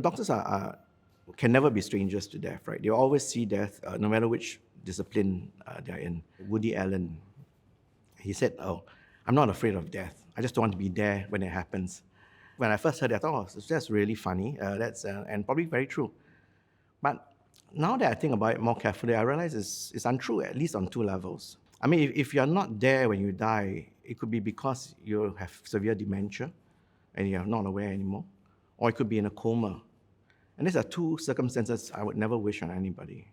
Doctors can never be strangers to death, right? They always see death, no matter which discipline they're in. Woody Allen, he said, "Oh, I'm not afraid of death. I just don't want to be there when it happens." When I first heard it, I thought, "Oh, that's really funny. That's and probably very true." But now that I think about it more carefully, I realize it's untrue, at least on two levels. I mean, if you're not there when you die, it could be because you have severe dementia and you're not aware anymore, or it could be in a coma. And these are two circumstances I would never wish on anybody.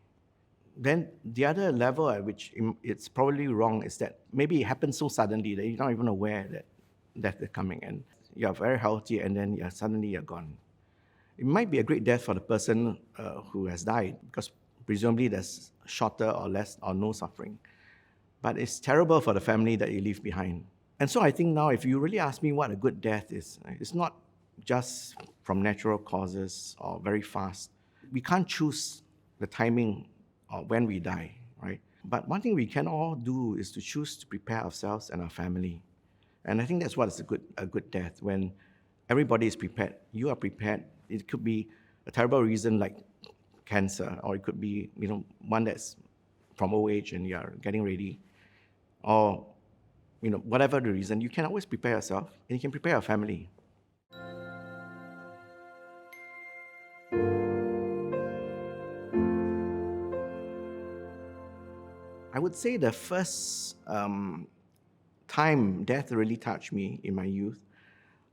Then the other level at which it's probably wrong is that maybe it happens so suddenly that you're not even aware that death is coming, and you're very healthy and then suddenly you're gone. It might be a great death for the person who has died, because presumably there's shorter or less or no suffering. But it's terrible for the family that you leave behind. And so I think now, if you really ask me what a good death is, it's not just from natural causes or very fast. We can't choose the timing of when we die, right? But one thing we can all do is to choose to prepare ourselves and our family. And I think that's what is a good death, when everybody is prepared. You are prepared. It could be a terrible reason like cancer, or it could be one that's from old age and you're getting ready, or whatever the reason. You can always prepare yourself, and you can prepare your family. I would say the first time death really touched me in my youth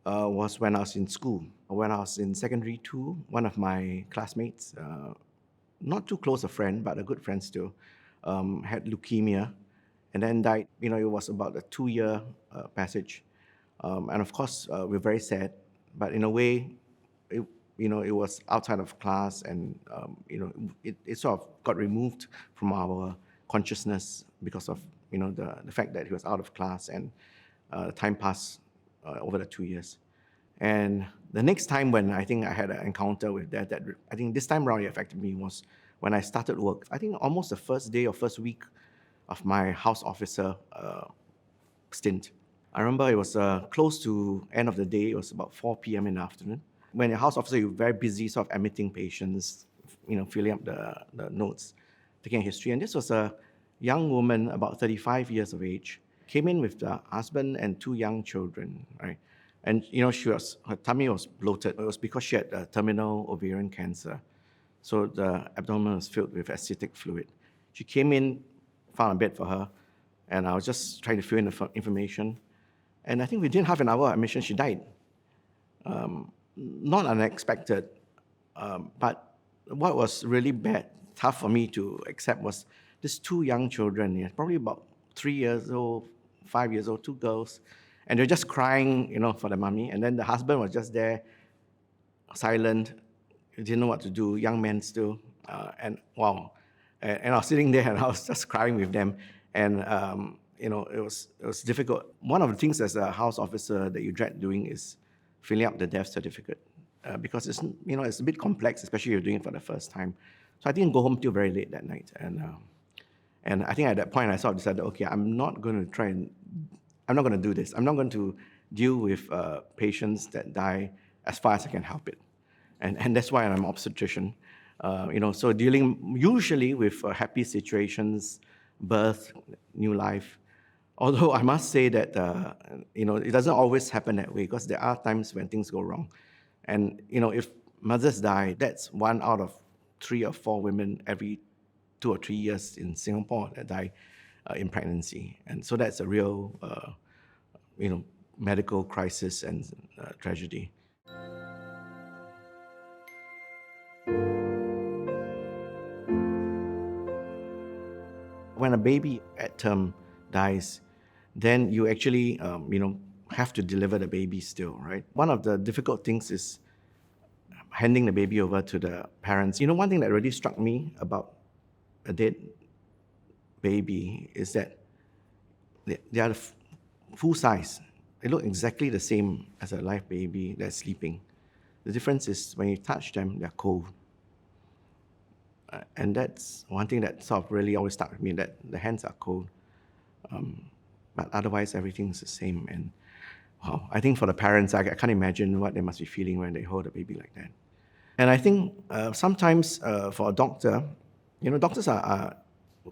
was when I was in school. When I was in secondary 2, one of my classmates, not too close a friend, but a good friend still, had leukemia and then died. It was about a 2-year passage. And of course, we're very sad, but in a way, it was outside of class, and it sort of got removed from our consciousness because of the fact that he was out of class, and time passed over the 2 years. And the next time when I think I had an encounter with that I think this time around it affected me, was when I started work. I think almost the first day or first week of my house officer stint. I remember it was close to end of the day. It was about 4 p.m. in the afternoon. When you're a house officer, you're very busy sort of admitting patients, filling up the notes, taking a history. And this was a young woman, about 35 years of age, came in with the husband and 2 young children, right? And her tummy was bloated. It was because she had terminal ovarian cancer. So the abdomen was filled with acidic fluid. She came in, found a bed for her, and I was just trying to fill in the information. And I think within half an hour of admission, she died. Not unexpected, but what was really tough for me to accept was these 2 young children, probably about 3 years old, 5 years old, 2 girls, and they're just crying, for the mommy. And then the husband was just there, silent, didn't know what to do, young man still, and wow. And I was sitting there and I was just crying with them, and it was difficult. One of the things as a house officer that you dread doing is filling up the death certificate, because it's it's a bit complex, especially if you're doing it for the first time. So I didn't go home till very late that night, and I think at that point I sort of decided, okay, I'm not going to do this. I'm not going to deal with patients that die as far as I can help it, and that's why I'm an obstetrician. So dealing usually with happy situations, birth, new life. Although I must say that it doesn't always happen that way, because there are times when things go wrong, and if mothers die, that's 1 out of 3 or 4 women every 2 or 3 years in Singapore that die in pregnancy, and so that's a real medical crisis and tragedy. When a baby at term dies, then you actually, have to deliver the baby still, right? One of the difficult things is handing the baby over to the parents. One thing that really struck me about a dead baby is that they are full size. They look exactly the same as a live baby that's sleeping. The difference is when you touch them, they're cold. And that's one thing that sort of really always stuck with me, that the hands are cold. But otherwise, everything's the same. And wow, I think for the parents, I can't imagine what they must be feeling when they hold a baby like that. And I think sometimes for a doctor, doctors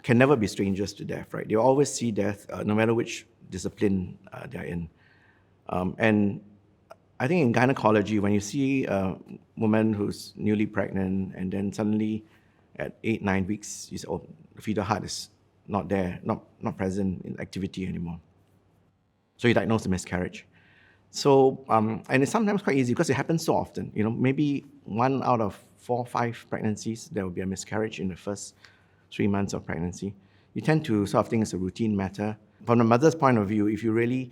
can never be strangers to death, right? They always see death, no matter which discipline they're in. And I think in gynecology, when you see a woman who's newly pregnant and then suddenly at 8, 9 weeks, you say, oh, the fetal heart is not there, not present in activity anymore. So you diagnose a miscarriage. So, and it's sometimes quite easy because it happens so often. Maybe 1 out of 4 or 5 pregnancies, there will be a miscarriage in the first 3 months of pregnancy. You tend to sort of think it's a routine matter. From the mother's point of view, if you really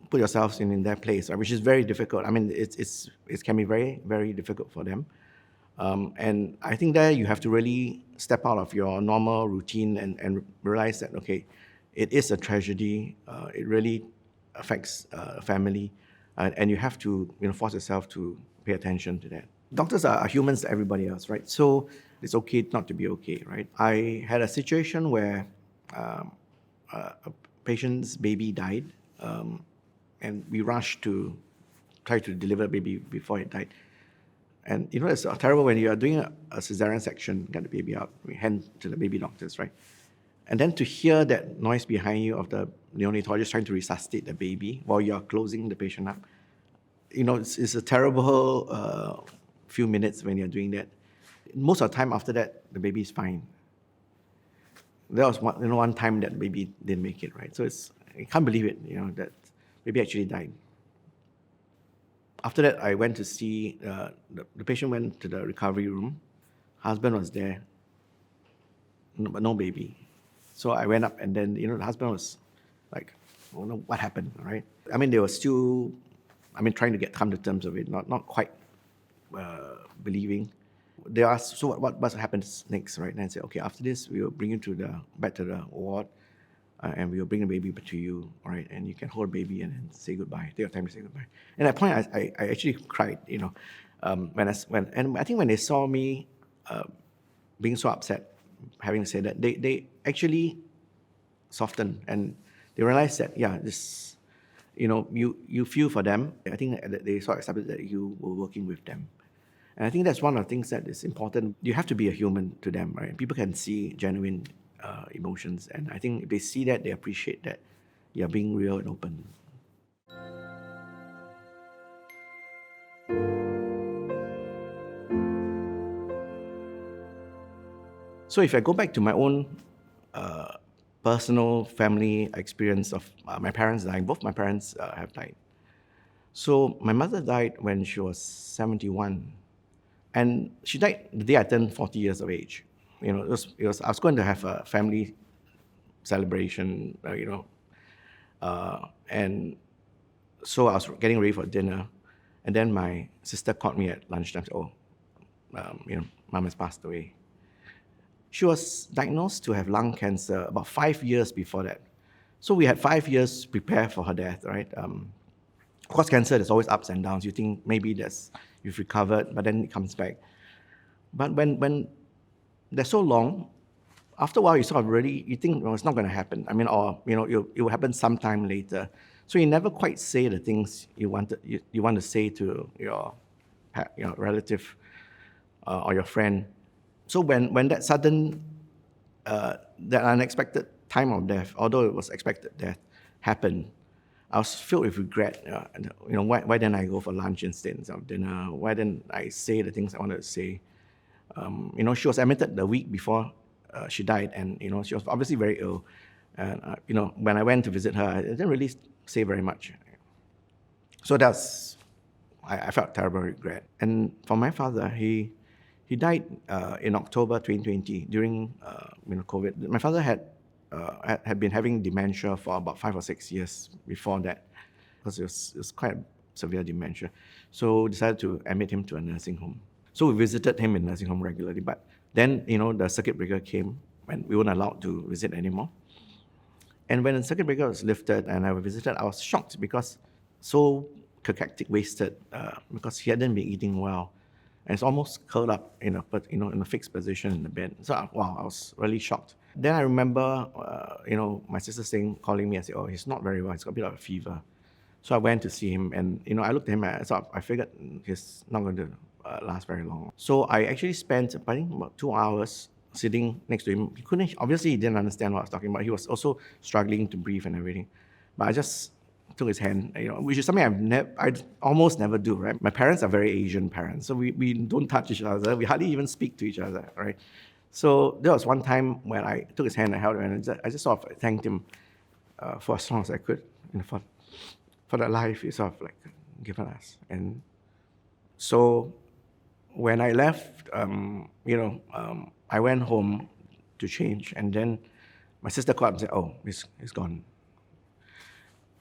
put yourselves in their place, which is very difficult. I mean, it can be very, very difficult for them. And I think there you have to really step out of your normal routine and realize that, okay, it is a tragedy. It really affects a family. And you have to force yourself to pay attention to that. Doctors are humans to everybody else, right? So it's okay not to be okay, right? I had a situation where a patient's baby died, and we rushed to try to deliver the baby before it died. And it's terrible when you are doing a cesarean section, get the baby out, we hand to the baby doctors, right? And then to hear that noise behind you of the neonatologist trying to resuscitate the baby while you are closing the patient up, it's a terrible few minutes when you're doing that. Most of the time after that, the baby is fine. There was one time that the baby didn't make it, right? So I can't believe it, that baby actually died. After that, I went to see, the patient went to the recovery room. Husband was there, but no baby. So I went up and then, the husband was like, I don't know what happened, right? I mean, they were still, trying to come to terms of it, not quite believing. They asked, so what happens next, right? And I said, okay, after this, we will bring you back to the ward, and we will bring the baby back to you, all right? And you can hold baby and then say goodbye. Take your time to say goodbye. And at that point, I actually cried, and I think when they saw me being so upset, having said that, they actually softened and they realized that, this, you feel for them. I think that they sort of accepted that you were working with them. And I think that's one of the things that is important. You have to be a human to them, right? People can see genuine emotions. And I think if they see that, they appreciate that you're being real and open. So if I go back to my own personal family experience of my parents dying, both my parents have died. So my mother died when she was 71. And she died the day I turned 40 years of age. I was going to have a family celebration, and so I was getting ready for dinner, and then my sister called me at lunchtime. Said, Mom has passed away. She was diagnosed to have lung cancer about 5 years before that. So we had 5 years to prepare for her death, right? Of course, cancer, there's always ups and downs. You think maybe you've recovered, but then it comes back. But when they're so long, after a while, you sort of you think, it's not going to happen. It will happen sometime later. So you never quite say the things you want to say to your relative or your friend. So when that sudden, that unexpected time of death, although it was expected death, happened, I was filled with regret. Why didn't I go for lunch instead of dinner? Why didn't I say the things I wanted to say? She was admitted the week before she died, and she was obviously very ill. And when I went to visit her, I didn't really say very much. So I felt terrible regret. And for my father, he died in October 2020 during COVID. My father had been having dementia for about 5 or 6 years before that, because it was quite severe dementia. So decided to admit him to a nursing home. So we visited him in nursing home regularly, but then the circuit breaker came when we weren't allowed to visit anymore. And when the circuit breaker was lifted and I visited, I was shocked because so cachectic wasted, because he hadn't been eating well. And it's almost curled up in a fixed position in the bed. So, wow, I was really shocked. Then I remember, my sister calling me and saying, oh, he's not very well, he's got a bit of a fever. So I went to see him, and I looked at him, and I figured he's not going to last very long. So I actually spent, I think, about 2 hours sitting next to him. Obviously he didn't understand what I was talking about. He was also struggling to breathe and everything. But I just took his hand, which is something I almost never do, right? My parents are very Asian parents, so we don't touch each other. We hardly even speak to each other, right? So there was one time when I took his hand and held him, and I just sort of thanked him for as long as I could, for the life he sort of like given us. And so when I left, I went home to change, and then my sister called and said, oh, he's gone.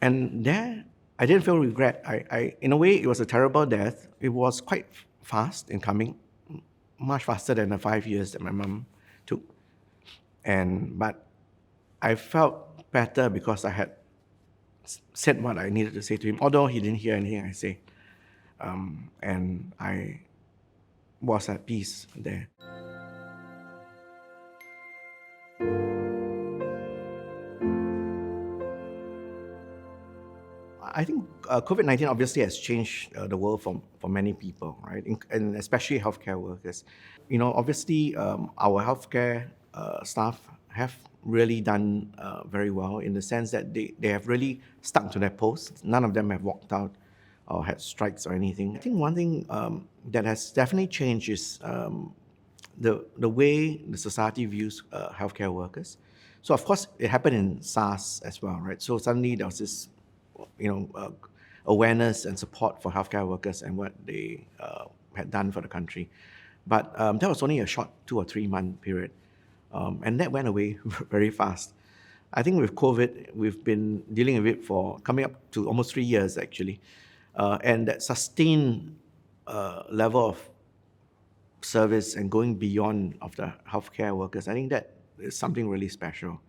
And there, I didn't feel regret. I in a way, it was a terrible death. It was quite fast in coming, much faster than the 5 years that my mom took. But I felt better because I had said what I needed to say to him, although he didn't hear anything I say. And I was at peace there. I think COVID-19 obviously has changed the world for many people, right? And especially healthcare workers. Obviously, our healthcare staff have really done very well in the sense that they have really stuck to their posts. None of them have walked out or had strikes or anything. I think one thing that has definitely changed is the way the society views healthcare workers. So of course, it happened in SARS as well, right? So suddenly there was this awareness and support for healthcare workers and what they had done for the country. But that was only a short 2 or 3 month period. And that went away very fast. I think with COVID, we've been dealing with it for coming up to almost 3 years actually. And that sustained level of service and going beyond of the healthcare workers, I think that is something really special.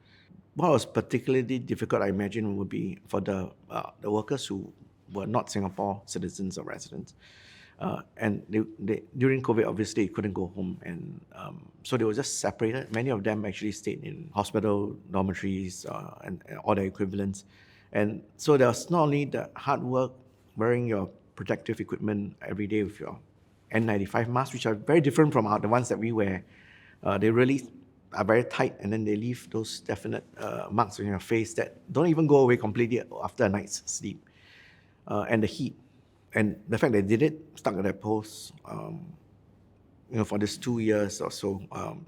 What was particularly difficult, I imagine, would be for the workers who were not Singapore citizens or residents. And they, during COVID, obviously, couldn't go home. And so they were just separated. Many of them actually stayed in hospital dormitories and all their equivalents. And so there was not only the hard work, wearing your protective equipment every day with your N95 masks, which are very different from the ones that we wear. They really are very tight, and then they leave those definite marks on your face that don't even go away completely after a night's sleep. And the heat, and the fact they did it, stuck at their post, for this 2 years or so,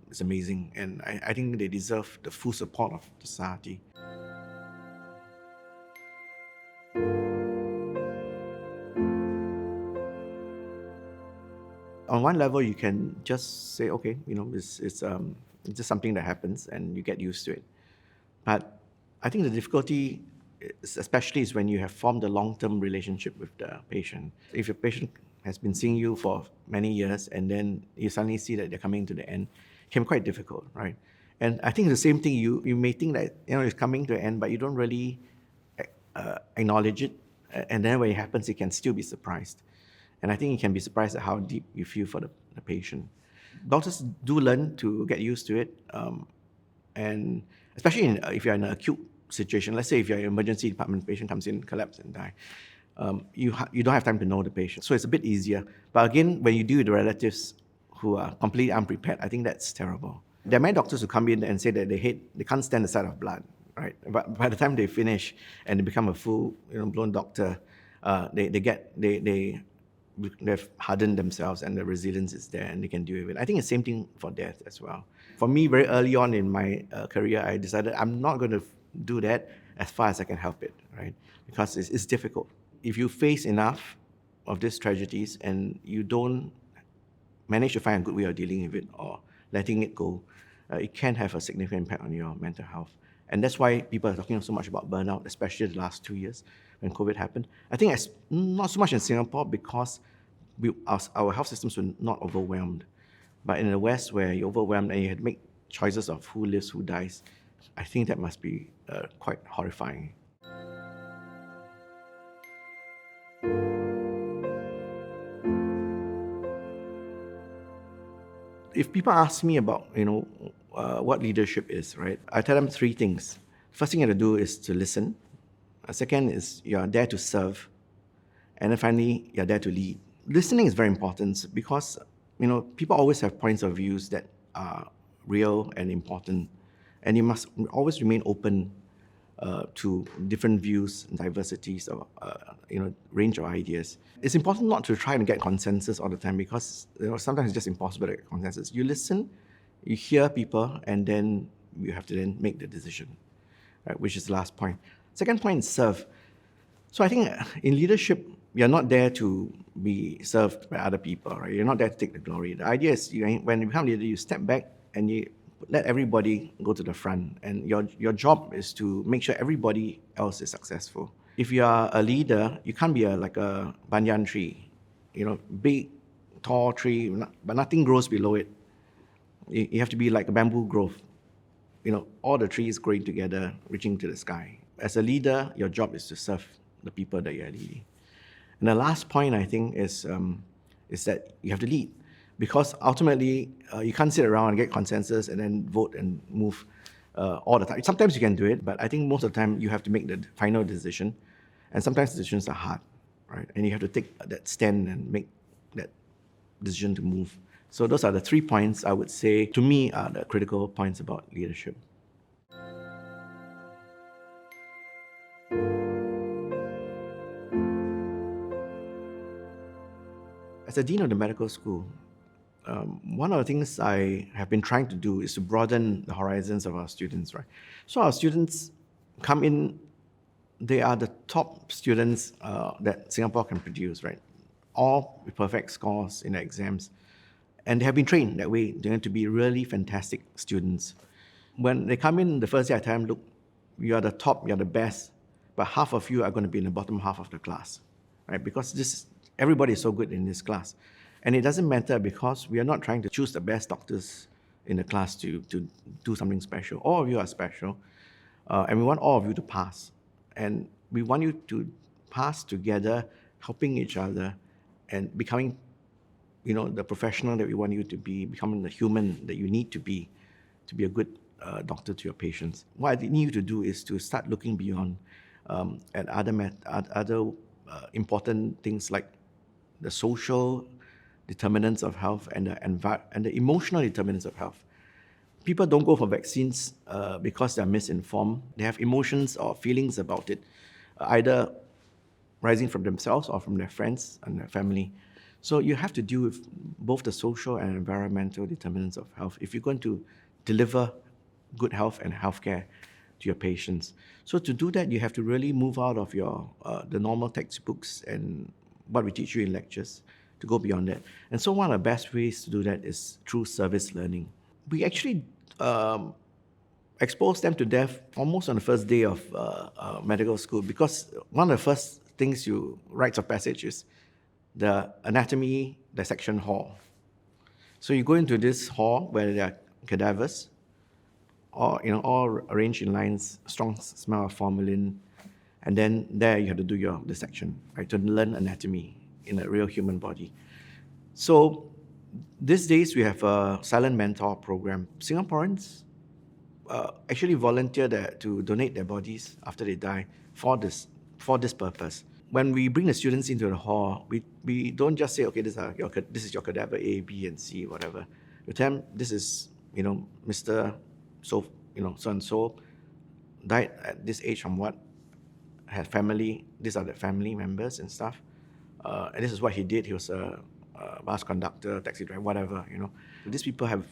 is amazing. And I think they deserve the full support of society. On one level, you can just say, okay, it's just something that happens and you get used to it. But I think the difficulty, especially, is when you have formed a long-term relationship with the patient. If your patient has been seeing you for many years and then you suddenly see that they're coming to the end, it can be quite difficult, right? And I think the same thing, you may think that it's coming to an end, but you don't really acknowledge it. And then when it happens, you can still be surprised. And I think you can be surprised at how deep you feel for the patient. Doctors do learn to get used to it, and especially if you're in an acute situation. Let's say if you're in an emergency department, patient comes in, collapse and die. You don't have time to know the patient, so it's a bit easier. But again, when you deal with the relatives who are completely unprepared, I think that's terrible. There are many doctors who come in and say that they can't stand the sight of blood, right? But by the time they finish and they become a full blown doctor, they've hardened themselves and the resilience is there and they can deal with it. I think it's the same thing for death as well. For me, very early on in my career, I decided I'm not going to do that as far as I can help it, right? Because it's difficult. If you face enough of these tragedies and you don't manage to find a good way of dealing with it or letting it go, it can have a significant impact on your mental health. And that's why people are talking so much about burnout, especially the last 2 years when COVID happened. I think it's not so much in Singapore because our health systems were not overwhelmed. But in the West, where you're overwhelmed and you had to make choices of who lives, who dies, I think that must be quite horrifying. If people ask me about, what leadership is, right? I tell them three things. First thing you have to do is to listen. Second is you are there to serve. And then finally, you're there to lead. Listening is very important because, people always have points of views that are real and important. And you must always remain open to different views and diversities of, range of ideas. It's important not to try and get consensus all the time because, sometimes it's just impossible to get consensus. You listen, you hear people, and then you have to then make the decision, right? Which is the last point. Second point is serve. So I think in leadership, you're not there to be served by other people, right? You're not there to take the glory. The idea is when you become leader, you step back and you let everybody go to the front. And your job is to make sure everybody else is successful. If you are a leader, you can't be like a banyan tree, big, tall tree, but nothing grows below it. You have to be like a bamboo grove. All the trees growing together, reaching to the sky. As a leader, your job is to serve the people that you're leading. And the last point, I think, is that you have to lead. Because ultimately, you can't sit around and get consensus and then vote and move all the time. Sometimes you can do it, but I think most of the time you have to make the final decision. And sometimes decisions are hard, right? And you have to take that stand and make that decision to move. So those are the 3 points I would say, to me, are the critical points about leadership. As a dean of the medical school, one of the things I have been trying to do is to broaden the horizons of our students, right? So our students come in, they are the top students that Singapore can produce, right? All with perfect scores in the exams. And they have been trained that way. They're going to be really fantastic students. When they come in the first day, I tell them, look, you are the top, you're the best, but half of you are going to be in the bottom half of the class, right? Because everybody is so good in this class. And it doesn't matter because we are not trying to choose the best doctors in the class to do something special. All of you are special, and we want all of you to pass. And we want you to pass together, helping each other, and becoming, the professional that we want you to be, becoming the human that you need to be a good doctor to your patients. What I need you to do is to start looking beyond at other important things like the social determinants of health and the emotional determinants of health. People don't go for vaccines because they're misinformed. They have emotions or feelings about it, either rising from themselves or from their friends and their family. So you have to deal with both the social and environmental determinants of health if you're going to deliver good health and healthcare to your patients. So to do that, you have to really move out of your the normal textbooks and what we teach you in lectures to go beyond that. And so one of the best ways to do that is through service learning. We actually expose them to death almost on the first day of medical school because one of the first things rites of passage is the anatomy dissection hall. So you go into this hall where there are cadavers, all arranged in lines, strong smell of formalin, and then there you have to do your dissection, right, to learn anatomy in a real human body. So these days we have a silent mentor program. Singaporeans actually volunteer to donate their bodies after they die for this purpose. When we bring the students into the hall, we don't just say, okay, this is your cadaver A, B, and C, whatever. We tell them, this is, Mr. So and so, died at this age from what, had family, these are the family members and stuff. And this is what he did. He was a bus conductor, taxi driver, whatever, These people have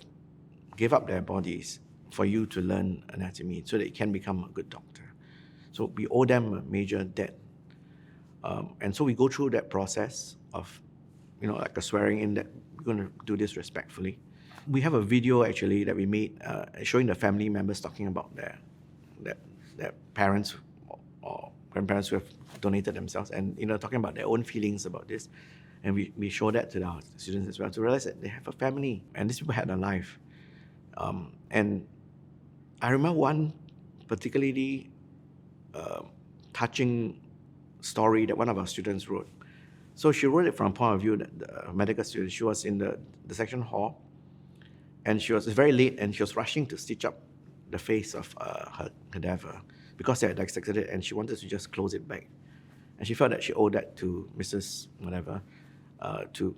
gave up their bodies for you to learn anatomy so that you can become a good doctor. So we owe them a major debt. And so we go through that process of, like a swearing in that we're going to do this respectfully. We have a video actually that we made showing the family members talking about their parents or grandparents who have donated themselves and, talking about their own feelings about this. And we show that to our students as well to realize that they have a family and these people had a life. And I remember one particularly touching story that one of our students wrote. So she wrote it from a point of view that the medical student, she was in the section hall, and it was very late, and she was rushing to stitch up the face of her cadaver because they had dissected it, and she wanted to just close it back. And she felt that she owed that to Mrs. whatever, to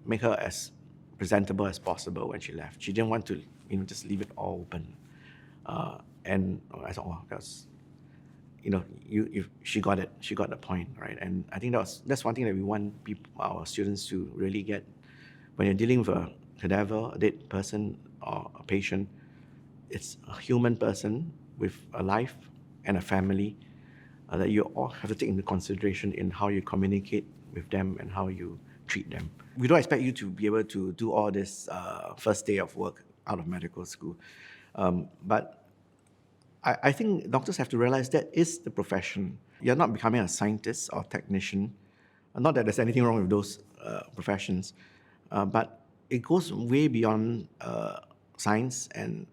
make her as presentable as possible when she left. She didn't want to, just leave it all open. And I thought, wow, that's, she got it. She got the point, right? And I think that's one thing that we want our students to really get. When you're dealing with a cadaver, a dead person, or a patient, it's a human person with a life and a family that you all have to take into consideration in how you communicate with them and how you treat them. We don't expect you to be able to do all this first day of work out of medical school. But I think doctors have to realize that is the profession. You're not becoming a scientist or technician. Not that there's anything wrong with those professions, but it goes way beyond science and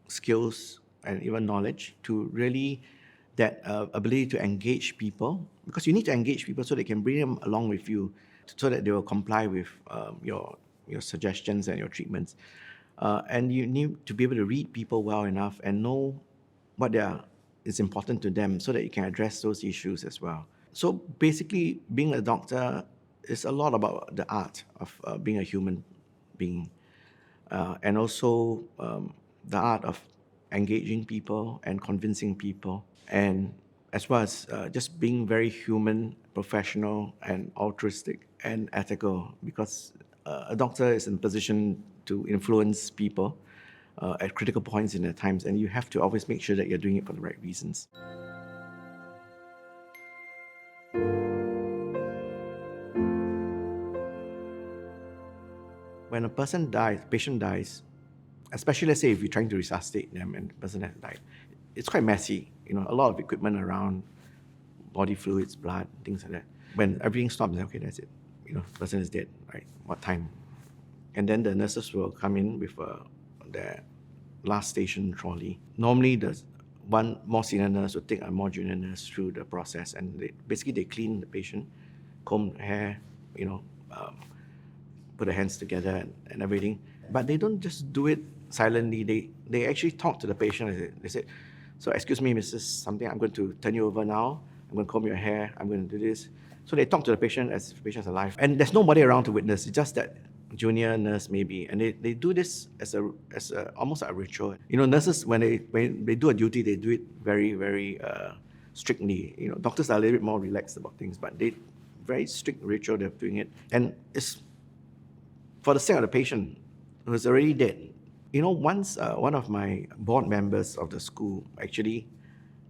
skills and even knowledge to really that ability to engage people, because you need to engage people so they can bring them along with you so that they will comply with your suggestions and your treatments. And you need to be able to read people well enough and know what is important to them so that you can address those issues as well. So basically, being a doctor is a lot about the art of being a human being, and also the art of engaging people and convincing people, and as well as just being very human, professional, and altruistic and ethical, because a doctor is in a position to influence people at critical points in their times, and you have to always make sure that you're doing it for the right reasons. When a patient dies, especially let's say if you're trying to resuscitate them and the person has died, it's quite messy. A lot of equipment around, body fluids, blood, things like that. When everything stops, okay, that's it. The person is dead, right? What time? And then the nurses will come in with their last station trolley. Normally, one more senior nurse will take a more junior nurse through the process, and they clean the patient, comb hair, put their hands together and everything. But they don't just do it silently. They actually talk to the patient. They say, so excuse me, Mrs. Something, I'm going to turn you over now. I'm going to comb your hair. I'm going to do this. So they talk to the patient as if the patient's alive. And there's nobody around to witness. It's just that junior nurse maybe. And they do this as almost like a ritual. Nurses, when they do a duty, they do it very, very strictly. Doctors are a little bit more relaxed about things, but they very strict ritual they're doing it. And it's for the sake of the patient who's already dead. Once one of my board members of the school actually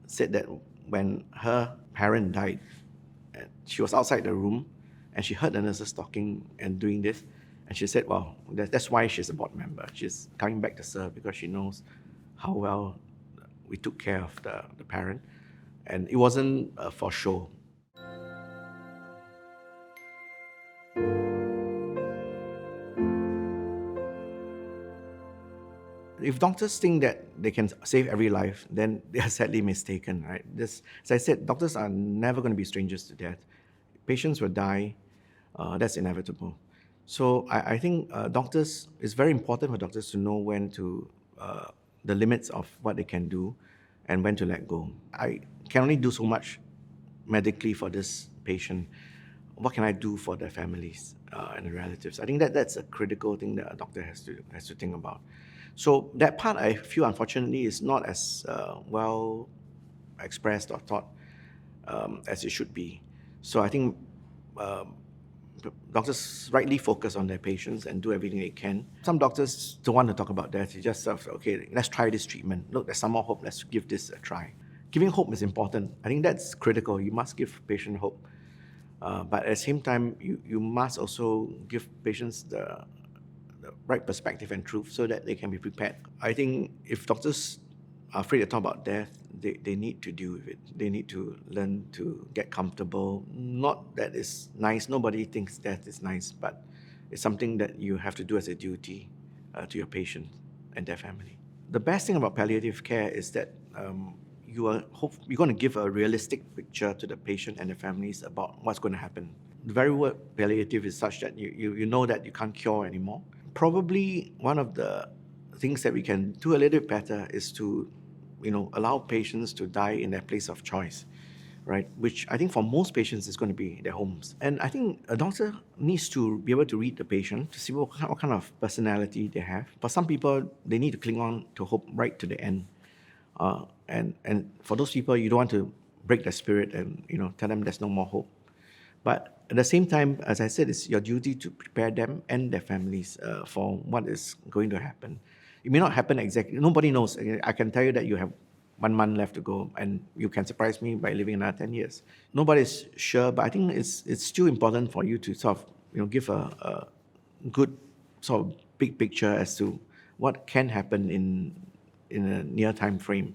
said that when her parent died, she was outside the room and she heard the nurses talking and doing this, and she said, well, that's why she's a board member. She's coming back to serve because she knows how well we took care of the parent, and it wasn't for show. If doctors think that they can save every life, then they are sadly mistaken, right? As I said, doctors are never going to be strangers to death. Patients will die. That's inevitable. So I think it's very important for doctors to know when the limits of what they can do and when to let go. I can only do so much medically for this patient. What can I do for their families and the relatives? I think that's a critical thing that a doctor has to think about. So that part, I feel, unfortunately, is not as well expressed or taught as it should be. So I think doctors rightly focus on their patients and do everything they can. Some doctors don't want to talk about that. They just say, okay, let's try this treatment. Look, there's some more hope. Let's give this a try. Giving hope is important. I think that's critical. You must give patient hope. But at the same time, you must also give patients the right perspective and truth so that they can be prepared. I think if doctors are afraid to talk about death, they need to deal with it. They need to learn to get comfortable. Not that it's nice. Nobody thinks death is nice, but it's something that you have to do as a duty to your patient and their family. the best thing about palliative care is that you're going to give a realistic picture to the patient and the families about what's going to happen. The very word palliative is such that you know that you can't cure anymore. Probably one of the things that we can do a little bit better is to, allow patients to die in their place of choice, right? Which I think for most patients is going to be their homes. And I think a doctor needs to be able to read the patient to see what kind of personality they have. For some people, they need to cling on to hope right to the end. And for those people, you don't want to break their spirit and tell them there's no more hope. But at the same time, as I said, it's your duty to prepare them and their families for what is going to happen. It may not happen exactly. Nobody knows. I can tell you that you have 1 month left to go, and you can surprise me by living another 10 years. Nobody's sure, but I think it's still important for you to sort of give a good sort of big picture as to what can happen in a near time frame,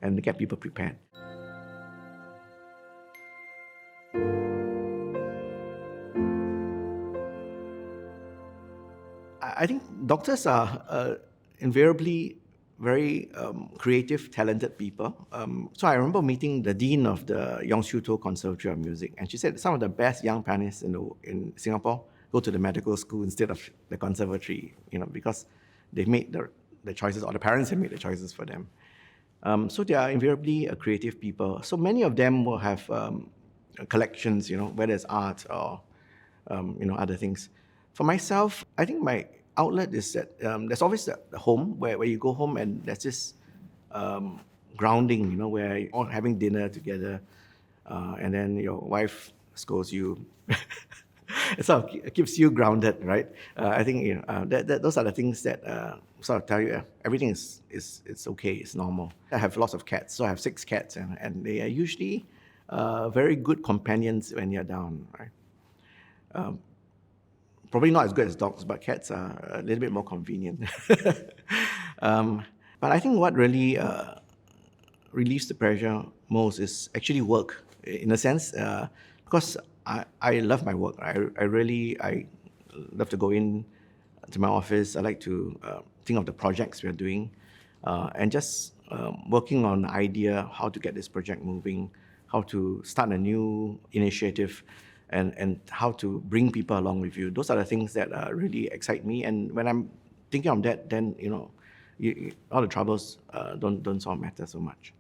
and get people prepared. I think doctors are invariably very creative, talented people. So I remember meeting the dean of the Yong Siew Toh Conservatory of Music, and she said some of the best young pianists in Singapore go to the medical school instead of the conservatory, because they've made the choices, or the parents have made the choices for them. So they are invariably creative people. So many of them will have collections, whether it's art or other things. For myself, I think my outlet is that there's always the home where you go home and there's this grounding, where you're all having dinner together, and then your wife scolds you. It sort of keeps you grounded, right? I think those are the things that sort of tell you everything it's okay, it's normal. I have lots of cats, so I have 6 cats, and they are usually very good companions when you're down, right? Probably not as good as dogs, but cats are a little bit more convenient. But I think what really relieves the pressure most is actually work, in a sense, because I love my work. I love to go in to my office. I like to think of the projects we're doing, and just working on an idea, how to get this project moving, how to start a new initiative, and how to bring people along with you. Those are the things that really excite me. And when I'm thinking of that, then all the troubles don't sort of matter so much.